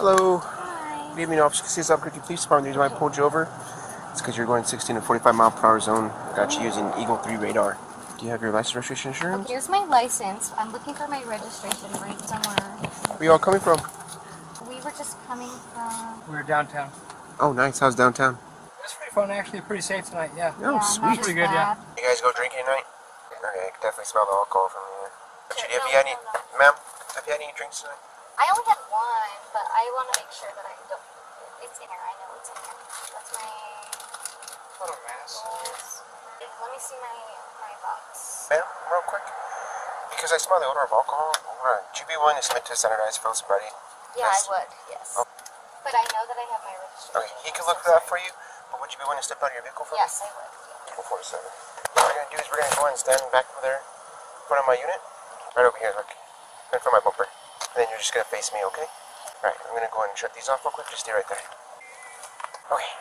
Hello. Hi. Good evening, Officer Castillo, Albuquerque Police Department. The reason why I pulled you over is because you're going 16 to 45 mile per hour zone. I got you using Eagle 3 radar. Do you have your license, registration, insurance? Here's my license. I'm looking for my registration right somewhere. Where are you all coming from? We were just coming from... We're downtown. Oh, nice. How's downtown? It's pretty fun, actually. Pretty safe tonight, yeah. Oh, yeah, sweet. not Pretty as good, yeah. bad. You guys go drinking tonight? Okay, I can definitely smell the alcohol from here. Have you had any, No. ma'am? Have you had any drinks tonight? I only had one, but I want to make sure that I don't... It's in here. I know it's in here. That's my... Little mass. Let me see my box. Ma'am, real quick. Because I smell the odor of alcohol, would you be willing to submit to standardized field sobriety? Yeah, Yes. I would, yes. Oh. But I know that I have my registration. Okay, he can look for that for you, but would you be willing to step out of your vehicle for me? Yes, I would. Yeah. 447. What we're going to do is we're going to go ahead and stand back over there in front of my unit. Right over here, look. In front of my bumper. And then you're just going to face me, okay? Alright, I'm going to go ahead and shut these off real quick. Just stay right there. Okay.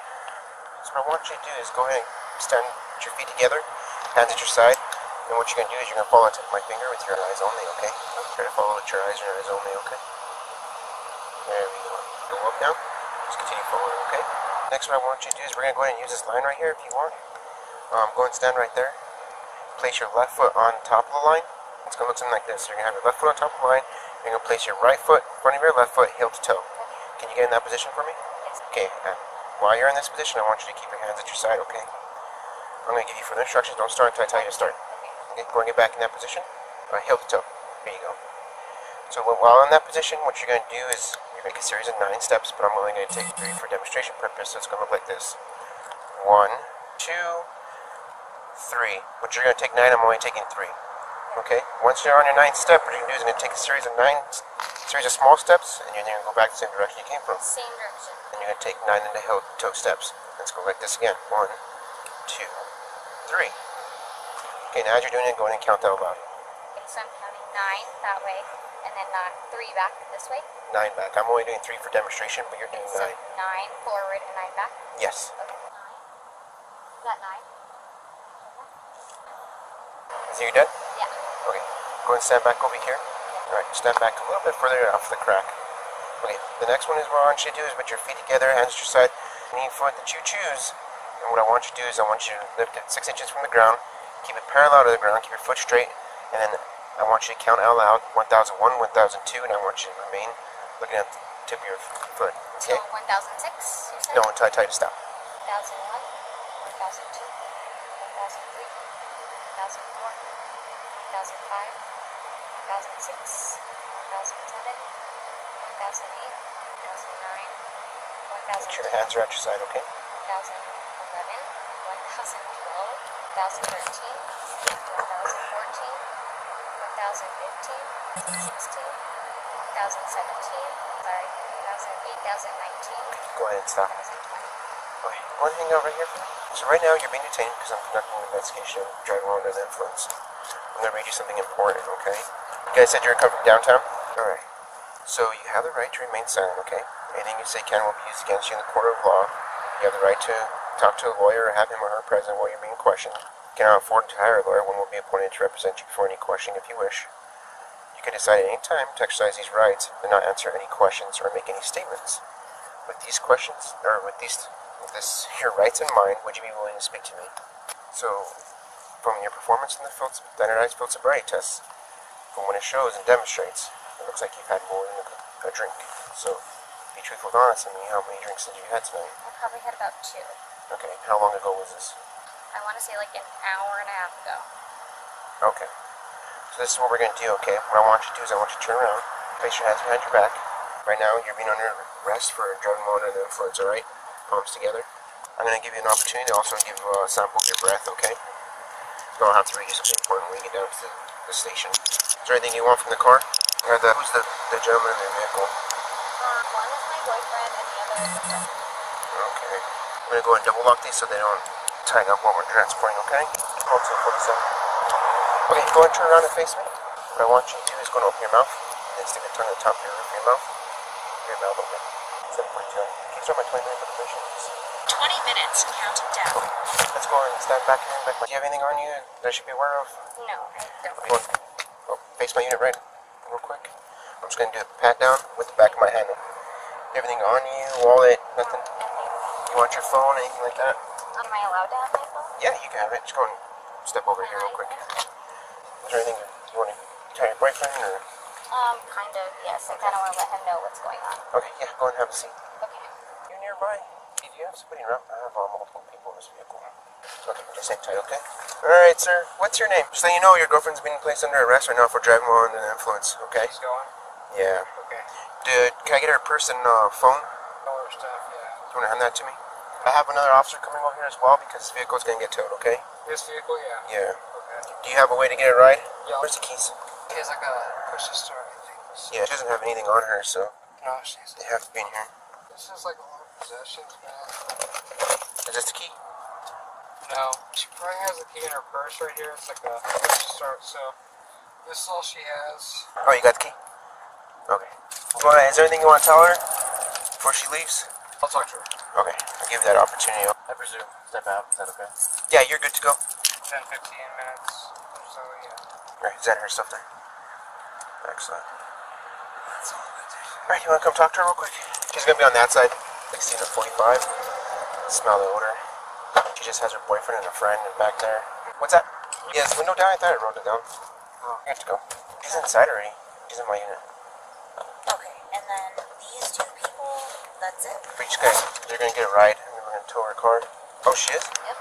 So what I want you to do is go ahead and stand with your feet together, hands at your side. And what you're going to do is you're going to follow the tip of my finger with your eyes only, okay? Try to follow with your eyes only, okay? There we go. Go up now. Just continue forward, okay? Next, what I want you to do is we're going to go ahead and use this line right here if you want. Go and stand right there. Place your left foot on top of the line. It's going to look something like this. You're going to have your left foot on top of the line. You're going to place your right foot in front of your left foot, heel to toe. Can you get in that position for me? Yes. Okay. While you're in this position, I want you to keep your hands at your side, okay? I'm going to give you further instructions. Don't start until I tell you to start. Okay, go and get back in that position. Heel to toe. Here you go. So while in that position, what you're going to do is you're going to make a series of 9 steps, but I'm only going to take 3 for demonstration purpose, so it's going to look like this. 1, 2, 3. But you're going to take 9, I'm only taking 3. Okay? Once you're on your 9th step, what you're going to do is you're going to take a series of small steps, and you're going to go back the same direction you came from. Same direction. And you're going to take 9 in the heel toe steps. Let's go like this again. 1, 2, 3. Okay, now as you're doing it, go ahead and count out loud. Okay, so I'm counting 9 that way, and then 3 back this way. 9 back. I'm only doing 3 for demonstration, but you're doing So 9. 9 forward and 9 back. Yes. Okay, 9. Is that 9? So you done? Yeah. Okay. Go and stand back over here. Alright, stand back a little bit further off the crack. Okay, the next one is what I want you to do is put your feet together, hands at your side, any foot that you choose. And what I want you to do is I want you to lift it 6 inches from the ground, keep it parallel to the ground, keep your foot straight, and then I want you to count out loud 1001, 1002, and I want you to remain looking at the tip of your foot. Okay? So 1006, you said? No, until I tell you to stop. 1001, 1002, 1003, 1004, 1005, 1006, 1007, 1008, 1009, Make sure the hands are at your side, okay? 1011, 1012, 1013, 1014, 1015, 16, 2017, 2019, Go ahead and stop. 2020. Okay, go ahead and hang over here for me. So right now you're being detained because I'm conducting an investigation of driving while under the influence. I'm going to read you something important, okay? You guys said you're coming from downtown? Alright. So you have the right to remain silent, okay? Anything you say can will be used against you in the court of law. You have the right to talk to a lawyer or have him or her present while you're being questioned. You cannot afford to hire a lawyer. One will be appointed to represent you for any questioning if you wish. You can decide at any time to exercise these rights and not answer any questions or make any statements. With these questions, or with your rights in mind, would you be willing to speak to me? So, from your performance in the standardized field sobriety test, from what it shows and demonstrates, it looks like you've had more than a drink. So, be truthful and honest with me. How many drinks did you have tonight? I probably had about 2. Okay, how long ago was this? I want to say like an hour and a half ago. Okay. So this is what we're going to do, okay? What I want you to do is I want you to turn around, place your hands behind your back. Right now, you're being under arrest for driving while under the influence, alright? Palms together. I'm going to give you an opportunity to also give a sample of your breath, okay? So I'll have to read you something important when we get down to the station. Is there anything you want from the car? Or who's the gentleman in the vehicle? One is my boyfriend and the other is a friend. Okay. I'm going to go and double lock these so they don't tie up while we're transporting, okay? Hold to 47. Okay, go and turn around and face me. What I want you to do is go and open your mouth, and stick your tongue on the top of your roof of your mouth. Your mouth open. 7.2. Can you start my 20-minute preparation, please? 20 minutes counting down. Okay. Let's go and stand back here. Do you have anything on you that I should be aware of? No, I don't. Go on. Face my unit right real quick. I'm just going to do a pat down with the back of my hand. Everything on you, wallet, nothing? Everything. You want your phone, anything like that? Am I allowed to have my phone? Yeah, you can have it. Just go and step over here real quick. Is there anything you want to tell your boyfriend or? Kind of, yes. I kind of want to let him know what's going on. Okay, yeah, go and have a seat. Okay. You nearby? If you have somebody around, I have multiple people in this vehicle. Okay, just hang tight, okay? Alright, sir. What's your name? Just so you know, your girlfriend's being placed under arrest right now for driving while under the influence, okay? He's going. Yeah. Okay. Can I get her purse and phone? All our stuff, yeah. Do you want to hand that to me? I have another officer coming over here as well because this vehicle's going to get towed, okay? This vehicle, yeah. Yeah. Okay. Do you have a way to get a ride? Yeah. Where's the keys? He has like a push to start, I think. Yeah, she doesn't have anything on her, so No, she's. they have to be in here. This is like a lot of possessions, man. Is this the key? No. She probably has a key in her purse right here. It's like a push to start, so this is all she has. Oh, you got the key? Okay. Is there anything you want to tell her before she leaves? I'll talk to her. Okay, I'll give you that opportunity. I presume. Step out. Is that okay? Yeah, you're good to go. 10, 15 minutes or so, yeah. Alright, is that her stuff there? Excellent. Alright, you want to come talk to her real quick? She's going to be on that side, 16 to 45. Smell the odor. She just has her boyfriend and a friend back there. What's that? Yes, window down? I thought I wrote it down. Oh, you have to go. She's inside already. She's in my unit. Okay, and then these two people, that's it? For each guy, they're going to get a ride, and then we're going to tow her car. Oh, she is? Yep.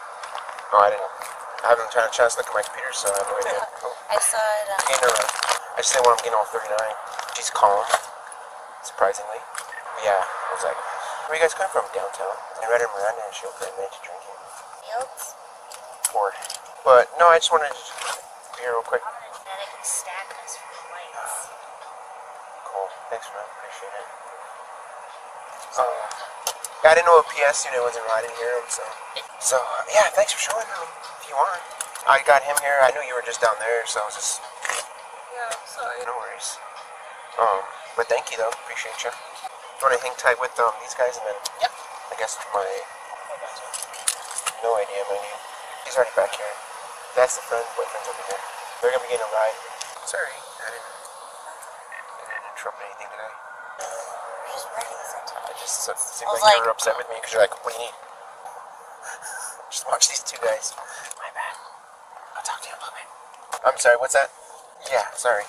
Oh, I didn't. I haven't had a chance to look at my computer, so I have no idea. Oh, I saw it. getting her, I just didn't want him getting all 39. She's calm, surprisingly. But yeah, I was like, where are you guys coming from? Downtown. I read her Miranda and she opened a night to drinking. Fields? Poor. But no, I just wanted to be here real quick. I'm gonna genetic stack this for the lights. Cool. Thanks, man. Appreciate it. I didn't know a PS unit wasn't riding here, so yeah, thanks for showing me if you want. I got him here. I knew you were just down there, so I was just Yeah, sorry. no worries. But thank you though. Appreciate you. You want to hang tight with these guys and then Yep. I guess my no idea, my dude. He's already back here. That's the friend, boyfriend's over here. They're gonna be getting a ride. Sorry, I didn't interrupt anything today. Just writing something. I just seemed I was like you like- were upset with me because you're like, what do you need? Just watch these two guys. My bad. I'll talk to you in a little bit. I'm sorry, what's that? Yeah, sorry.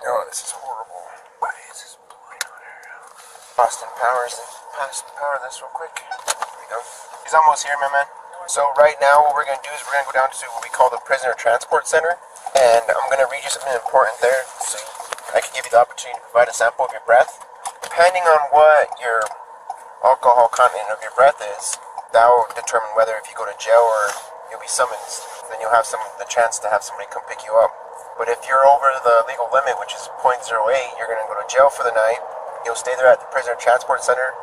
Oh, this is horrible. Why is this blowing on her? Boston Powers. Pass the power this real quick. There we go. He's almost here, my man. So right now what we're going to do is we're going to go down to what we call the Prisoner Transport Center. And I'm going to read you something important there so I can give you the opportunity to provide a sample of your breath. Depending on what your alcohol content of your breath is, that will determine whether if you go to jail or you'll be summoned. Then you'll have the chance to have somebody come pick you up. But if you're over the legal limit, which is .08, you're going to go to jail for the night. You'll stay there at the Prisoner Transport Center,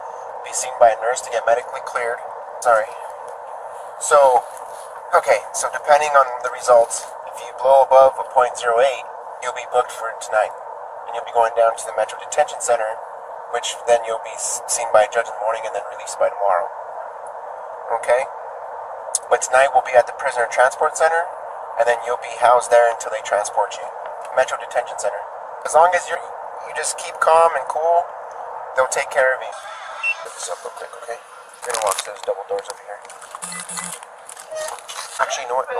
be seen by a nurse to get medically cleared. Sorry. So depending on the results, if you blow above a .08, you'll be booked for tonight. And you'll be going down to the Metro Detention Center, which then you'll be seen by a judge in the morning and then released by tomorrow. Okay? But tonight we'll be at the Prisoner Transport Center, and then you'll be housed there until they transport you. Metro Detention Center. As long as you just keep calm and cool, they'll take care of you. Put this up real quick, okay? You're gonna walk those double doors over here. Actually, you know what?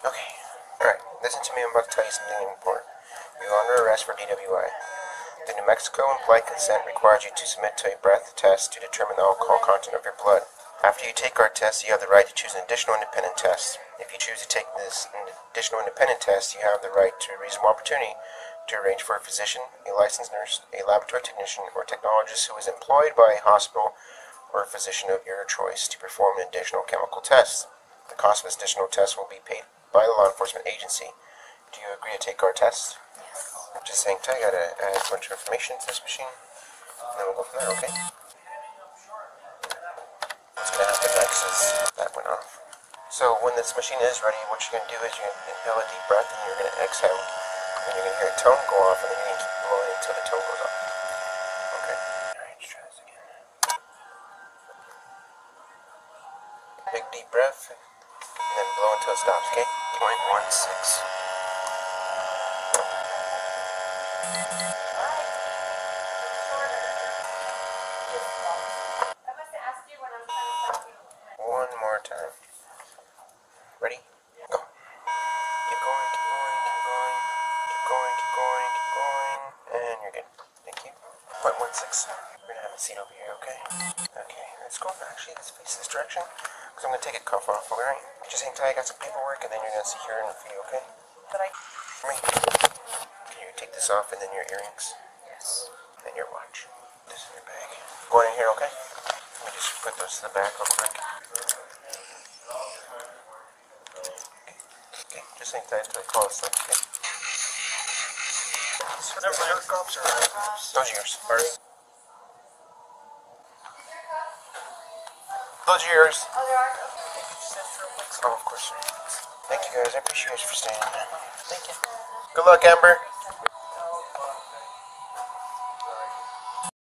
Okay. Alright, listen to me. I'm about to tell you something important. You're under arrest for DWI. The New Mexico implied consent requires you to submit to a breath test to determine the alcohol content of your blood. After you take our test, you have the right to choose an additional independent test. If you choose to take this additional independent test, you have the right to a reasonable opportunity to arrange for a physician, a licensed nurse, a laboratory technician, or technologist who is employed by a hospital or a physician of your choice to perform an additional chemical test. The cost of this additional test will be paid by the law enforcement agency. Do you agree to take our test? Yes. Just hang tight. I gotta add a bunch of information to this machine, and then we'll go from there, okay? What's gonna happen next is that went off. So when this machine is ready, what you're gonna do is you're gonna inhale a deep breath and you're gonna exhale. And you're gonna hear a tone go off, and then you're gonna keep blowing until the tone goes off. Okay. Alright, let's try this again. Big deep breath, and then blow until it stops, okay? 0.16. One more time. Ready? Go. Keep going, keep going, keep going. Keep going, keep going, keep going. And you're good. Thank you. 0.16. We're gonna have a seat over here, okay? Okay, let's go. Actually, let's face this direction. Because I'm gonna take a cuff off, alright? Just hang tight, I got some paperwork, and then you're gonna see here in a few, okay? But I. Me. Can you take this off and then your earrings? Yes. And your watch. This in your bag. Going in here, okay? Let me just put those to the back real quick. Okay, just hang tight until I call this thing, okay? Whatever your cops are. Those are yours. Alright. Those are yours. Oh, there are. Oh, of course, sir. Thank you guys. I appreciate you for staying. Thank you. Good luck, Amber.